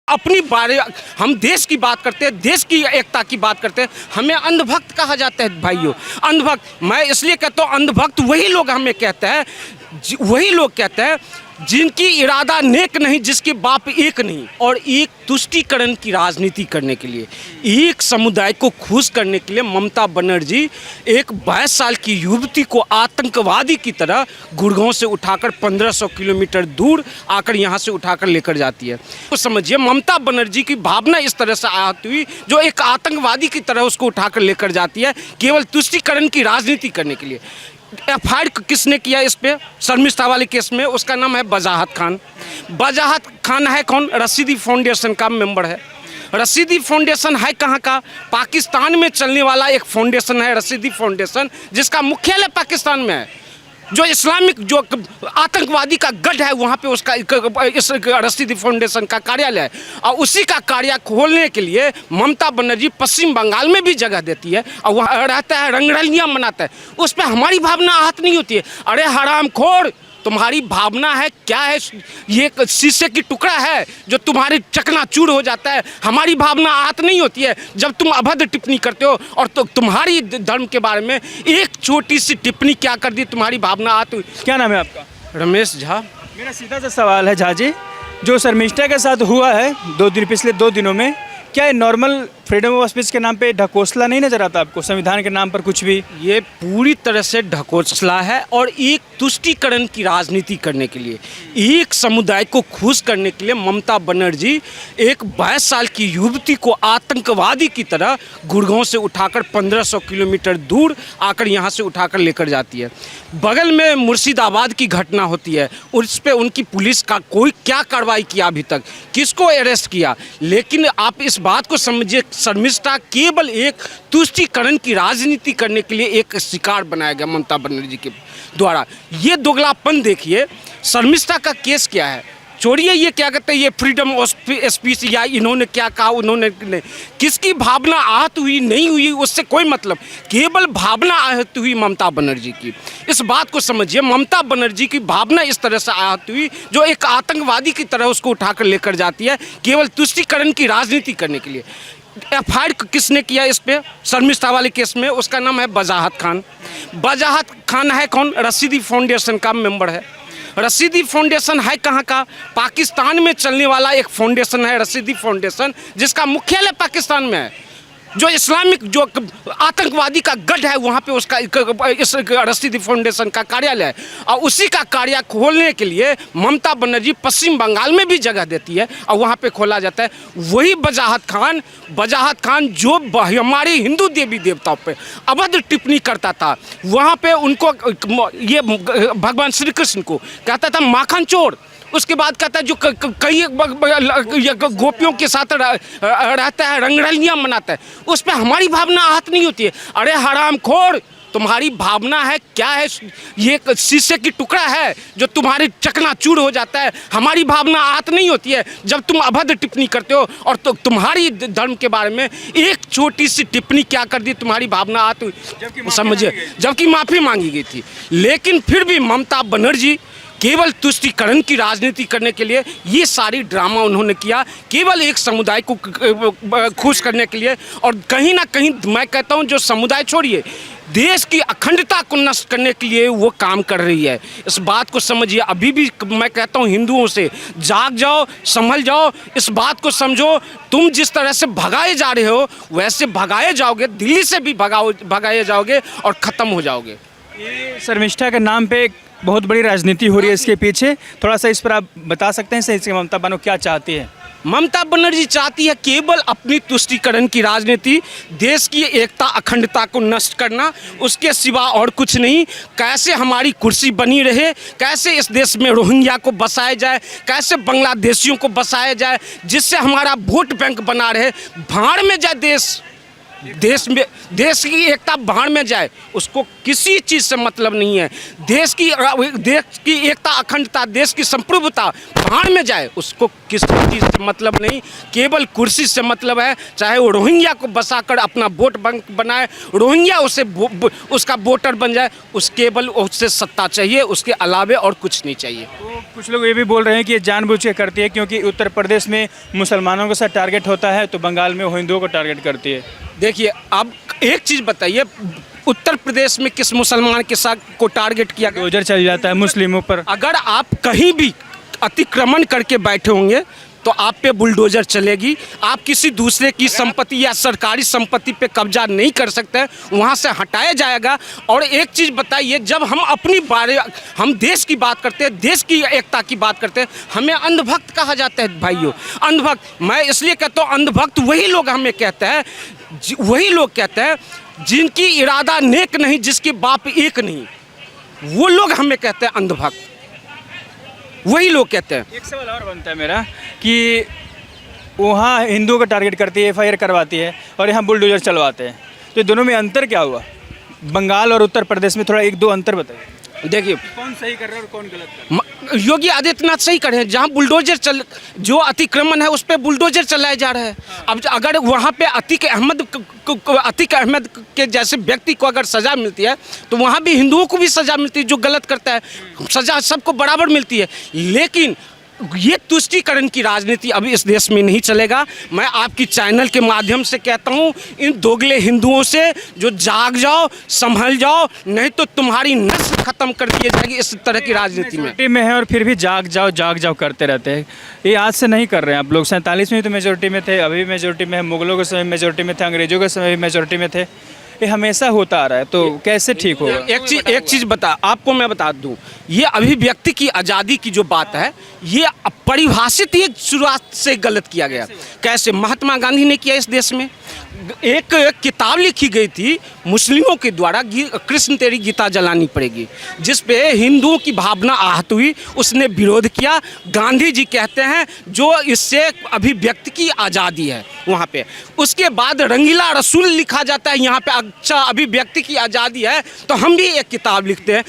अपनी बारे हम देश की बात करते हैं, देश की एकता की बात करते हैं, हमें अंधभक्त कहा जाता है भाइयों। अंधभक्त मैं इसलिए कहता हूँ, अंधभक्त वही लोग हमें कहते हैं, वही लोग कहते हैं जिनकी इरादा नेक नहीं, जिसके बाप एक नहीं, और एक तुष्टीकरण की राजनीति करने के लिए, एक समुदाय को खुश करने के लिए ममता बनर्जी एक 22 साल की युवती को आतंकवादी की तरह गुड़गांव से उठाकर 1500 किलोमीटर दूर आकर यहाँ से उठाकर लेकर जाती है। तो समझिए ममता बनर्जी की भावना इस तरह से आहत हुई जो एक आतंकवादी की तरह उसको उठाकर लेकर जाती है केवल तुष्टीकरण की राजनीति करने के लिए। एफआईआर किसने किया इस पे शर्मिष्ठा वाले केस में? उसका नाम है वजाहत खान। वजाहत खान है कौन? रशीदी फाउंडेशन का मेंबर है। रशीदी फाउंडेशन है कहाँ का? पाकिस्तान में चलने वाला एक फाउंडेशन है रशीदी फाउंडेशन, जिसका मुख्यालय पाकिस्तान में है। जो इस्लामिक जो आतंकवादी का गढ़ है वहाँ पे उसका इस रशीदी फाउंडेशन का कार्यालय है, और उसी का कार्य खोलने के लिए ममता बनर्जी पश्चिम बंगाल में भी जगह देती है और वहाँ रहता है, रंगरलियाँ मनाता है। उस पर हमारी भावना आहत नहीं होती है। अरे हरामखोर, तुम्हारी भावना है क्या है? ये शीशे की टुकड़ा है जो तुम्हारी चकनाचूर हो जाता है। हमारी भावना आहत नहीं होती है जब तुम अभद्र टिप्पणी करते हो, और तो तुम्हारी धर्म के बारे में एक छोटी सी टिप्पणी क्या कर दी, तुम्हारी भावना आहत हुई। क्या नाम है आपका? रमेश झा। मेरा सीधा सा सवाल है झा जी, जो शर्मिष्ठा के साथ हुआ है पिछले 2 दिनों में, क्या ये नॉर्मल फ्रीडम ऑफ स्पीच के नाम पे ढकोसला नहीं नजर आता आपको? संविधान के नाम पर कुछ भी, ये पूरी तरह से ढकोसला है और एक तुष्टीकरण की राजनीति करने के लिए, एक समुदाय को खुश करने के लिए ममता बनर्जी एक 22 साल की युवती को आतंकवादी की तरह गुड़गांव से उठाकर 1500 किलोमीटर दूर आकर यहाँ से उठाकर लेकर जाती है। बगल में मुर्शिदाबाद की घटना होती है, उस पर उनकी पुलिस का कोई क्या कार्रवाई किया अभी तक, किसको अरेस्ट किया? लेकिन आप इस बात को समझिए, शर्मिष्ठा केवल एक तुष्टीकरण की राजनीति करने के लिए एक शिकार बनाया गया ममता बनर्जी के द्वारा। ये दोगलापन देखिए। शर्मिष्ठा का केस क्या है? छोड़िए ये क्या कहते हैं, ये फ्रीडम ऑफ स्पीच या इन्होंने क्या कहा, उन्होंने किसकी भावना आहत हुई नहीं हुई उससे कोई मतलब, केवल भावना आहत हुई ममता बनर्जी की। इस बात को समझिए, ममता बनर्जी की भावना इस तरह से आहत हुई जो एक आतंकवादी की तरह उसको उठाकर लेकर जाती है केवल तुष्टीकरण की राजनीति करने के लिए। एफआईआर किसने किया इस पे शर्मिष्ठा वाले केस में? उसका नाम है वजाहत खान। वजाहत खान है कौन? रशीदी फाउंडेशन का मेंबर है। रशीदी फाउंडेशन है कहाँ का? पाकिस्तान में चलने वाला एक फाउंडेशन है रशीदी फाउंडेशन, जिसका मुख्यालय पाकिस्तान में है। जो इस्लामिक जो आतंकवादी का गढ़ है वहाँ पे उसका इस रशीदी फाउंडेशन का कार्यालय है, और उसी का कार्य खोलने के लिए ममता बनर्जी पश्चिम बंगाल में भी जगह देती है और वहाँ पे खोला जाता है। वही वजाहत खान जो हमारे हिंदू देवी देवताओं पे अभद्र टिप्पणी करता था, वहाँ पे उनको ये भगवान श्री कृष्ण को कहता था माखन चोर। उसके बाद कहता है जो कई गोपियों के साथ रहता है, रंगरलियाँ मनाता है, उस पर हमारी भावना आहत नहीं होती है। अरे हरामखोर, तुम्हारी भावना है क्या है? ये शीशे की टुकड़ा है जो तुम्हारी चकनाचूर हो जाता है। हमारी भावना आहत नहीं होती है जब तुम अभद्र टिप्पणी करते हो, और तो तुम्हारी धर्म के बारे में एक छोटी सी टिप्पणी क्या कर दी, तुम्हारी भावना आहत हुई। समझिए, जबकि माफ़ी मांगी गई थी। लेकिन फिर भी ममता बनर्जी केवल तुष्टीकरण की राजनीति करने के लिए ये सारी ड्रामा उन्होंने किया, केवल एक समुदाय को खुश करने के लिए। और कहीं ना कहीं मैं कहता हूँ जो समुदाय छोड़िए, देश की अखंडता को नष्ट करने के लिए वो काम कर रही है। इस बात को समझिए। अभी भी मैं कहता हूँ हिंदुओं से जाग जाओ, संभल जाओ, इस बात को समझो। तुम जिस तरह से भगाए जा रहे हो वैसे भगाए जाओगे, दिल्ली से भी भगाए जाओगे और ख़त्म हो जाओगे। ये शर्मिष्ठा के नाम पे बहुत बड़ी राजनीति हो रही है इसके पीछे, थोड़ा सा इस पर आप बता सकते हैं सही से ममता बनर्जी क्या चाहती है? ममता बनर्जी चाहती है केवल अपनी तुष्टीकरण की राजनीति, देश की एकता अखंडता को नष्ट करना, उसके सिवा और कुछ नहीं। कैसे हमारी कुर्सी बनी रहे, कैसे इस देश में रोहिंग्या को बसाया जाए, कैसे बांग्लादेशियों को बसाया जाए, जिससे हमारा वोट बैंक बना रहे। भाड़ में जाए देश, देश की एकता भाड़ में जाए, उसको किसी चीज़ से मतलब नहीं है। देश की एकता, अखंडता, देश की संप्रभुता भाड़ में जाए, उसको किसी चीज़ से मतलब नहीं, केवल कुर्सी से मतलब है। चाहे वो रोहिंग्या को बसाकर अपना वोट बैंक बनाए, रोहिंग्या उसका वोटर बन जाए, केवल उससे सत्ता चाहिए, उसके अलावे और कुछ नहीं चाहिए। तो कुछ लोग ये भी बोल रहे हैं कि ये जानबूझ के करती है, क्योंकि उत्तर प्रदेश में मुसलमानों के साथ टारगेट होता है, तो बंगाल में वो हिंदुओं को टारगेट करती है। देखिए, अब एक चीज़ बताइए, उत्तर प्रदेश में किस मुसलमान के साथ को टारगेट किया गया? गुजर चल जाता है मुस्लिमों पर। अगर आप कहीं भी अतिक्रमण करके बैठे होंगे तो आप पे बुलडोजर चलेगी। आप किसी दूसरे की संपत्ति या सरकारी संपत्ति पे कब्जा नहीं कर सकते, वहाँ से हटाया जाएगा। और एक चीज़ बताइए, जब हम देश की बात करते हैं, देश की एकता की बात करते हैं, हमें अंधभक्त कहा जाता है भाइयों। अंधभक्त मैं इसलिए कहता हूँ, अंधभक्त वही लोग हमें कहते हैं, वही लोग कहते हैं जिनकी इरादा नेक नहीं, जिसके बाप एक नहीं, वो लोग हमें कहते हैं अंधभक्त, वही लोग कहते हैं। एक सवाल और बनता है मेरा कि वहाँ हिंदुओं का टारगेट करती है, FIR करवाती है, और यहाँ बुलडोजर चलवाते हैं, तो दोनों में अंतर क्या हुआ? बंगाल और उत्तर प्रदेश में थोड़ा एक दो अंतर बताइए। देखिए, कौन सही कर रहा है और कौन गलत कर रहा है? योगी आदित्यनाथ सही कर रहे हैं। जहाँ बुलडोजर जो अतिक्रमण है उस पर बुलडोजर चलाए जा रहे हैं। अब अगर वहाँ पे अतीक अहमद के जैसे व्यक्ति को अगर सज़ा मिलती है, तो वहाँ भी हिंदुओं को भी सज़ा मिलती है। जो गलत करता है, सज़ा सबको बराबर मिलती है। लेकिन ये तुष्टीकरण की राजनीति अभी इस देश में नहीं चलेगा। मैं आपकी चैनल के माध्यम से कहता हूँ, इन दोगले हिंदुओं से जो जाग जाओ, संभल जाओ, नहीं तो तुम्हारी नस्ल खत्म कर दी जाएगी इस तरह की राजनीति में है। और फिर भी जाग जाओ करते रहते हैं। ये आज से नहीं कर रहे हैं आप लोग। 47 में तो मेजोरिटी में थे, अभी भी मेजोरिटी में है, मुगलों के समय मेजोरिटी में थे, अंग्रेजों के समय भी मेजोरिटी में थे। ये हमेशा होता आ रहा है, तो कैसे ठीक होगा? एक चीज़ आपको मैं बता दूं, ये अभिव्यक्ति की आज़ादी की जो बात है, ये परिभाषित ही शुरुआत से गलत किया गया। कैसे? महात्मा गांधी ने किया इस देश में। एक किताब लिखी गई थी मुस्लिमों के द्वारा, कृष्ण तेरी गीता जलानी पड़ेगी, जिस पे हिंदुओं की भावना आहत हुई, उसने विरोध किया। गांधी जी कहते हैं जो इससे अभिव्यक्ति की आज़ादी है वहाँ पे। उसके बाद रंगीला रसूल लिखा जाता है यहाँ पे। अच्छा, अभिव्यक्ति की आज़ादी है तो हम भी एक किताब लिखते हैं,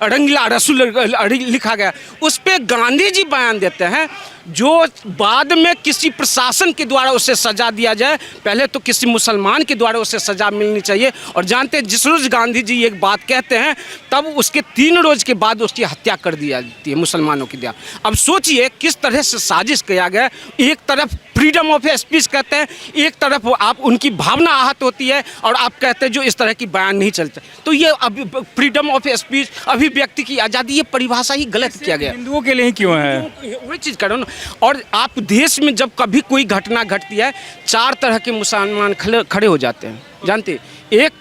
रंगीला रसूल लिखा गया। उस पे गांधी जी बयान देते हैं, जो बाद में किसी प्रशासन के द्वारा उसे सज़ा दिया जाए, पहले तो किसी मुसलमान के द्वारा उसे सज़ा मिलनी चाहिए। और जानते हैं, जिस रोज़ गांधी जी एक बात कहते हैं, तब उसके 3 रोज़ के बाद उसकी हत्या कर दी जाती है मुसलमानों की द्वारा। अब सोचिए किस तरह से साजिश किया गया। एक तरफ फ्रीडम ऑफ स्पीच कहते हैं, एक तरफ आप उनकी भावना आहत होती है, और आप कहते हैं जो इस तरह की बयान नहीं चलते। तो ये फ्रीडम ऑफ स्पीच, अभिव्यक्ति की आज़ादी, ये परिभाषा ही गलत किया गया। हिंदुओं के लिए ही क्यों है? वही चीज़ करो ना। और आप देश में जब कभी कोई घटना घटती है, 4 तरह के मुसलमान खड़े हो जाते हैं, जानते? एक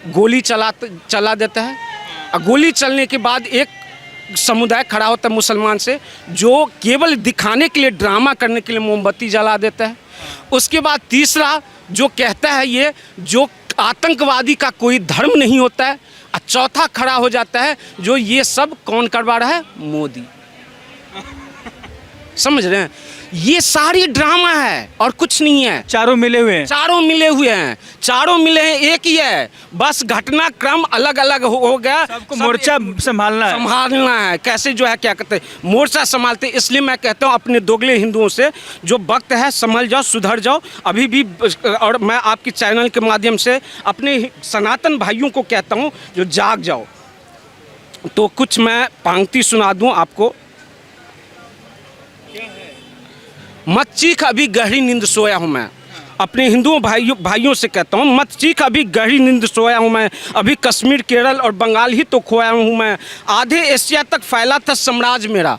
गोली चला देता है, और गोली चलने के बाद एक समुदाय खड़ा होता है मुसलमान से, जो केवल दिखाने के लिए, ड्रामा करने के लिए मोमबत्ती जला देता है। उसके बाद तीसरा जो कहता है ये जो आतंकवादी का कोई धर्म नहीं होता है। और चौथा खड़ा हो जाता है जो ये सब कौन करवा रहा है? मोदी। समझ रहे हैं? ये सारी ड्रामा है और कुछ नहीं है। चारों मिले हुए हैं, चारों मिले हुए हैं, चारों मिले हैं, एक ही है, बस घटनाक्रम अलग अलग हो गया। सबको मोर्चा संभालना है। कैसे जो है, क्या कहते हैं, मोर्चा संभालते। इसलिए मैं कहता हूँ अपने दोगले हिंदुओं से, जो वक्त है संभल जाओ, सुधर जाओ अभी भी। और मैं आपकी चैनल के माध्यम से अपने सनातन भाइयों को कहता हूँ जो जाग जाओ। तो कुछ मैं पंक्ति सुना दूँ आपको। मत चीख अभी गहरी नींद सोया हूँ मैं। अपने हिंदुओं भाइयों से कहता हूँ, मत चीख अभी गहरी नींद सोया हूँ मैं। अभी कश्मीर, केरल और बंगाल ही तो खोया हूँ मैं। आधे एशिया तक फैला था साम्राज्य मेरा,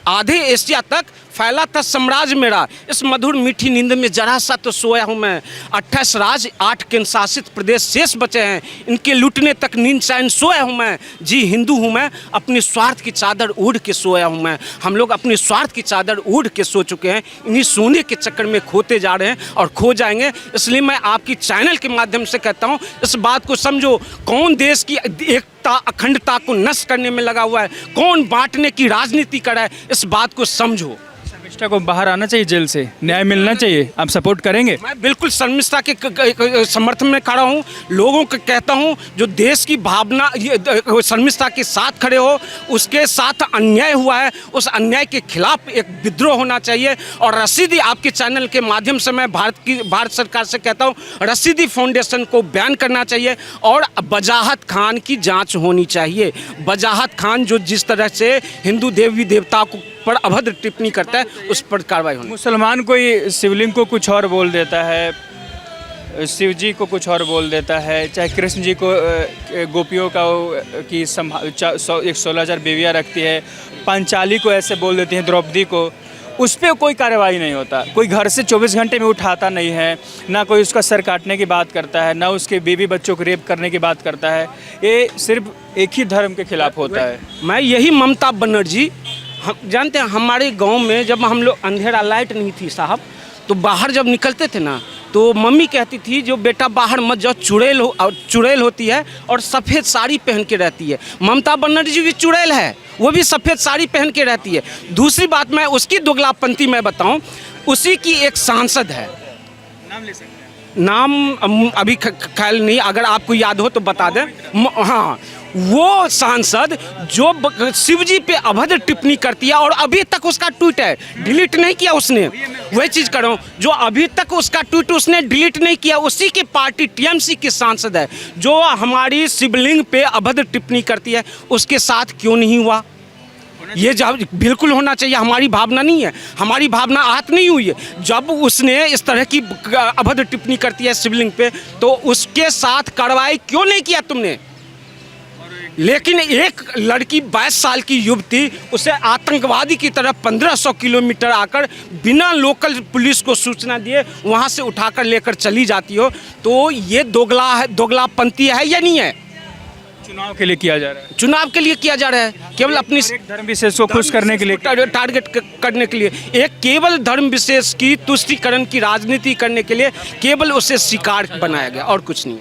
आधे एशिया तक फैला था साम्राज्य मेरा। इस मधुर मीठी नींद में जरा सा तो सोया हूँ मैं। 28 राज्य, 8 केंद्र शासित प्रदेश शेष बचे हैं, इनके लूटने तक नींद चैन सोया हूँ मैं। जी हिंदू हूँ मैं, अपने स्वार्थ की चादर ओढ़ के सोया हूँ मैं। हम लोग अपने स्वार्थ की चादर ओढ़ के सो चुके हैं, इन्हीं सोने के चक्कर में खोते जा रहे हैं और खो जाएंगे। इसलिए मैं आपकी चैनल के माध्यम से कहता हूँ, इस बात को समझो। कौन देश की एकता, अखंडता को नष्ट करने में लगा हुआ है, कौन बांटने की राजनीति कर रहा है, इस बात को समझो। शर्मिष्ठा को बाहर आना चाहिए जेल से, न्याय मिलना चाहिए। आप सपोर्ट करेंगे? मैं बिल्कुल शर्मिष्ठा के समर्थन में खड़ा हूँ। लोगों को कहता हूँ जो देश की भावना शर्मिष्ठा के साथ खड़े हो, उसके साथ अन्याय हुआ है, उस अन्याय के खिलाफ एक विद्रोह होना चाहिए। और रसीदी, आपके चैनल के माध्यम से मैं भारत सरकार से कहता हूँ, रसीदी फाउंडेशन को बैन करना चाहिए और वजाहत खान की जाँच होनी चाहिए। वजाहत खान जो जिस तरह से हिंदू देवी देवता को पर अभद्र टिप्पणी करता है, उस पर कार्रवाई होनी। मुसलमान कोई शिवलिंग को कुछ और बोल देता है, शिव जी को कुछ और बोल देता है, चाहे कृष्ण जी को गोपियों का की 16,000 बीवियाँ रखती है, पांचाली को ऐसे बोल देती हैं, द्रौपदी को, उस पर कोई कार्रवाई नहीं होता। कोई घर से 24 घंटे में उठाता नहीं है, ना कोई उसका सर काटने की बात करता है, ना उसके बीवी बच्चों को रेप करने की बात करता है। ये सिर्फ एक ही धर्म के खिलाफ होता है। मैं यही ममता बनर्जी, हम जानते हैं हमारे गांव में जब हम लोग, अंधेरा लाइट नहीं थी साहब, तो बाहर जब निकलते थे ना, तो मम्मी कहती थी जो बेटा बाहर मत जाओ, चुड़ैल होती है और सफ़ेद साड़ी पहन के रहती है। ममता बनर्जी भी चुड़ैल है, वो भी सफ़ेद साड़ी पहन के रहती है। दूसरी बात, मैं उसकी दोगलापंथी मैं बताऊं, उसी की एक सांसद है, नाम ले सकते हैं? नाम अभी ख्याल नहीं, अगर आपको याद हो तो बता दें। हाँ, वो सांसद जो शिव जी पे अभद्र टिप्पणी करती है और अभी तक उसका ट्वीट है, डिलीट नहीं किया उसने। वही चीज़ कर रहा हूँ, जो अभी तक उसका ट्वीट उसने डिलीट नहीं किया, उसी की पार्टी टीएमसी की सांसद है जो हमारी शिवलिंग पे अभद्र टिप्पणी करती है। उसके साथ क्यों नहीं हुआ? ये जब बिल्कुल होना चाहिए। हमारी भावना नहीं है, हमारी भावना आहत नहीं हुई है जब उसने इस तरह की अभद्र टिप्पणी करती है शिवलिंग पे, तो उसके साथ कार्रवाई क्यों नहीं किया तुमने? लेकिन एक लड़की 22 साल की युवती, उसे आतंकवादी की तरह 1500 किलोमीटर आकर बिना लोकल पुलिस को सूचना दिए वहाँ से उठाकर लेकर चली जाती हो, तो ये दोगलापंथी है या नहीं है? चुनाव के लिए किया जा रहा है, चुनाव के लिए किया जा रहा है, केवल अपनी धर्म विशेष को खुश करने के लिए, टारगेट करने के लिए, एक केवल धर्म विशेष की तुष्टीकरण की राजनीति करने के लिए केवल उसे शिकार बनाया गया और कुछ नहीं।